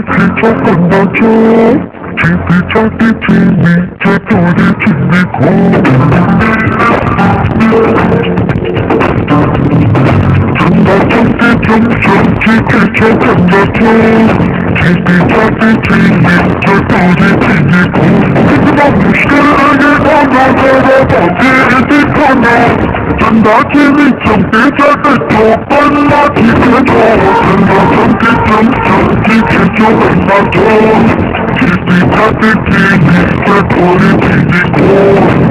끝나죠. 지피차기 팀이 제토리 팀이고 정답정기 점점 지피차 끝나죠. 지피차기 팀이 제토리 팀이고 그만 무시하게 건너서 버티지 건너 전다짐이 정비자들 조건나 지켜줘 전다정기 점점 지켜줘 끝나죠. 지피차기 팀이 제토리 팀이고